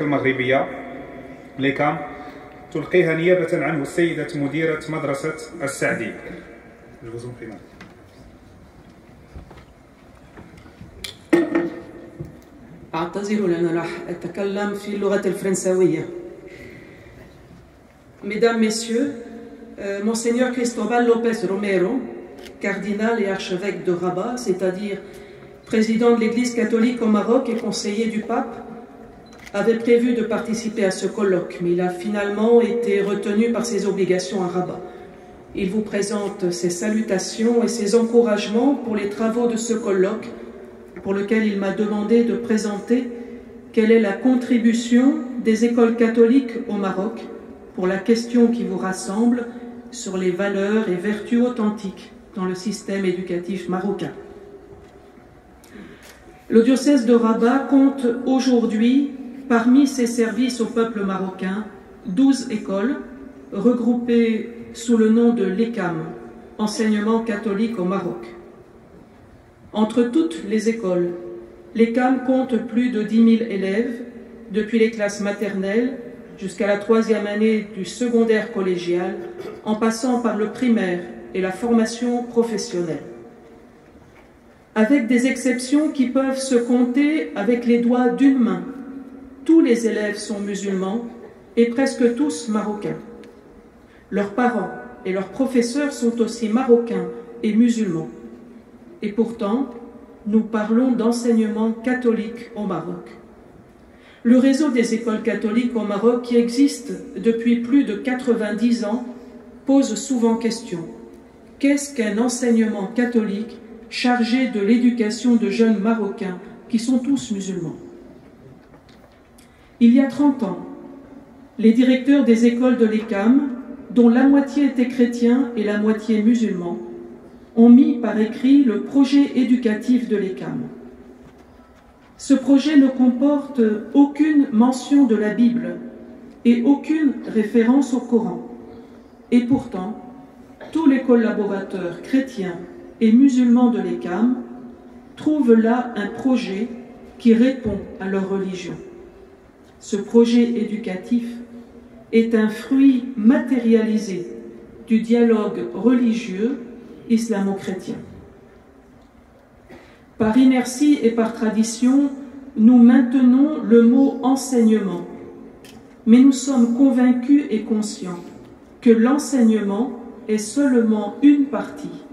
المغربية ليكام تلقيها نيابة عنه السيدة مديرة مدرسة السعدي. أعتذر لأن راح أتكلم في اللغة الفرنسوية. Mesdames, Messieurs, Monseigneur Cristobal López Romero, cardinal et archevêque de Rabat, c'est-à-dire président de l'Église catholique au Maroc et conseiller du pape, avait prévu de participer à ce colloque, mais il a finalement été retenu par ses obligations à Rabat. Il vous présente ses salutations et ses encouragements pour les travaux de ce colloque, pour lequel il m'a demandé de présenter quelle est la contribution des écoles catholiques au Maroc pour la question qui vous rassemble sur les valeurs et vertus authentiques dans le système éducatif marocain. Le diocèse de Rabat compte aujourd'hui, parmi ses services au peuple marocain, 12 écoles regroupées sous le nom de l'ECAM, Enseignement catholique au Maroc. Entre toutes les écoles, l'ECAM compte plus de 10 000 élèves, depuis les classes maternelles jusqu'à la 3e année du secondaire collégial, en passant par le primaire et la formation professionnelle. Avec des exceptions qui peuvent se compter avec les doigts d'une main, tous les élèves sont musulmans et presque tous marocains. Leurs parents et leurs professeurs sont aussi marocains et musulmans. Et pourtant, nous parlons d'enseignement catholique au Maroc. Le réseau des écoles catholiques au Maroc, qui existe depuis plus de 90 ans, pose souvent question. Qu'est-ce qu'un enseignement catholique chargé de l'éducation de jeunes Marocains qui sont tous musulmans? Il y a 30 ans, les directeurs des écoles de l'ECAM, dont la moitié étaient chrétiens et la moitié musulmans, ont mis par écrit le projet éducatif de l'ECAM. Ce projet ne comporte aucune mention de la Bible et aucune référence au Coran. Et pourtant, tous les collaborateurs chrétiens et musulmans de l'ECAM trouvent là un projet qui répond à leur religion. Ce projet éducatif est un fruit matérialisé du dialogue religieux islamo-chrétien. Par inertie et par tradition, nous maintenons le mot enseignement, mais nous sommes convaincus et conscients que l'enseignement est seulement une partie,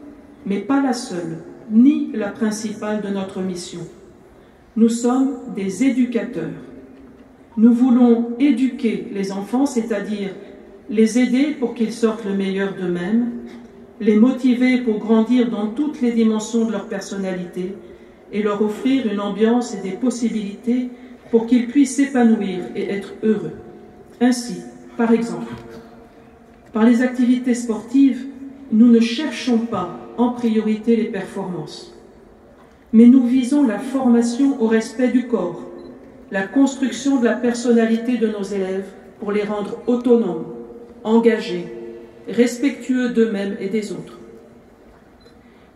mais pas la seule, ni la principale de notre mission. Nous sommes des éducateurs. Nous voulons éduquer les enfants, c'est-à-dire les aider pour qu'ils sortent le meilleur d'eux-mêmes, les motiver pour grandir dans toutes les dimensions de leur personnalité et leur offrir une ambiance et des possibilités pour qu'ils puissent s'épanouir et être heureux. Ainsi, par exemple, par les activités sportives, nous ne cherchons pas en priorité les performances, mais nous visons la formation au respect du corps, la construction de la personnalité de nos élèves pour les rendre autonomes, engagés, respectueux d'eux-mêmes et des autres.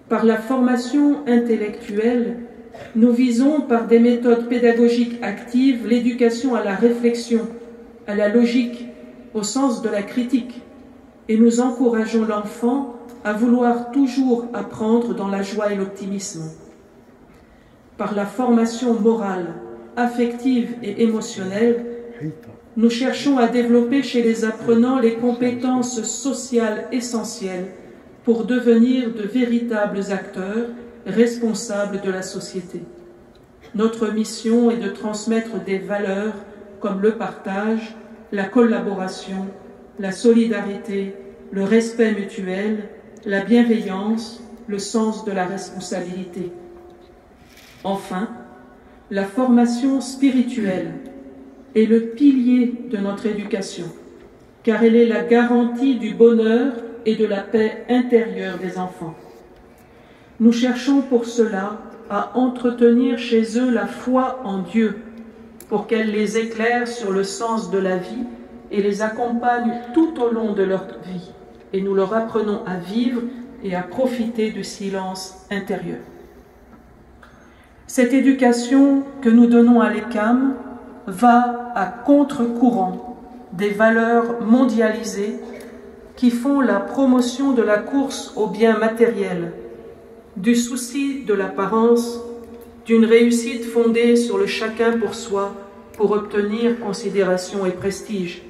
Par la formation intellectuelle, nous visons par des méthodes pédagogiques actives l'éducation à la réflexion, à la logique, au sens de la critique, et nous encourageons l'enfant à vouloir toujours apprendre dans la joie et l'optimisme. Par la formation morale, affective et émotionnelle, nous cherchons à développer chez les apprenants les compétences sociales essentielles pour devenir de véritables acteurs responsables de la société. Notre mission est de transmettre des valeurs comme le partage, la collaboration, la solidarité, le respect mutuel, la bienveillance, le sens de la responsabilité. Enfin, la formation spirituelle est le pilier de notre éducation, car elle est la garantie du bonheur et de la paix intérieure des enfants. Nous cherchons pour cela à entretenir chez eux la foi en Dieu, pour qu'elle les éclaire sur le sens de la vie et les accompagne tout au long de leur vie. Et nous leur apprenons à vivre et à profiter du silence intérieur. Cette éducation que nous donnons à l'ECAM va à contre-courant des valeurs mondialisées qui font la promotion de la course aux biens matériels, du souci de l'apparence, d'une réussite fondée sur le chacun pour soi pour obtenir considération et prestige.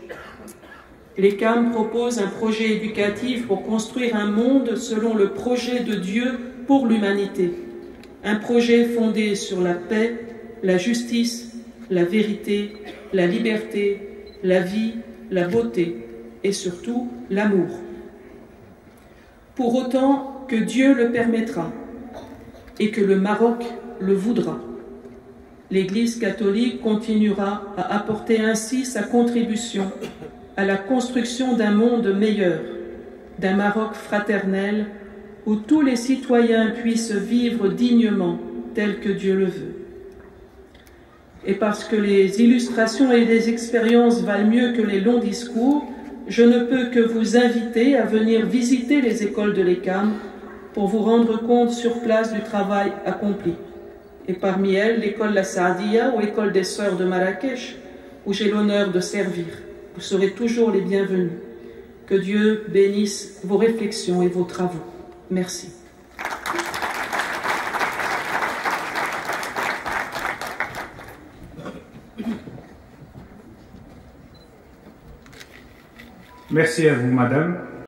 L'ECAM propose un projet éducatif pour construire un monde selon le projet de Dieu pour l'humanité, un projet fondé sur la paix, la justice, la vérité, la liberté, la vie, la beauté et surtout l'amour. Pour autant que Dieu le permettra et que le Maroc le voudra, l'Église catholique continuera à apporter ainsi sa contribution à la construction d'un monde meilleur, d'un Maroc fraternel où tous les citoyens puissent vivre dignement tel que Dieu le veut. Et parce que les illustrations et les expériences valent mieux que les longs discours, je ne peux que vous inviter à venir visiter les écoles de l'ECAM pour vous rendre compte sur place du travail accompli. Et parmi elles, l'école La Saadia ou école des Sœurs de Marrakech, où j'ai l'honneur de servir. Vous serez toujours les bienvenus. Que Dieu bénisse vos réflexions et vos travaux. Merci. Merci à vous, madame.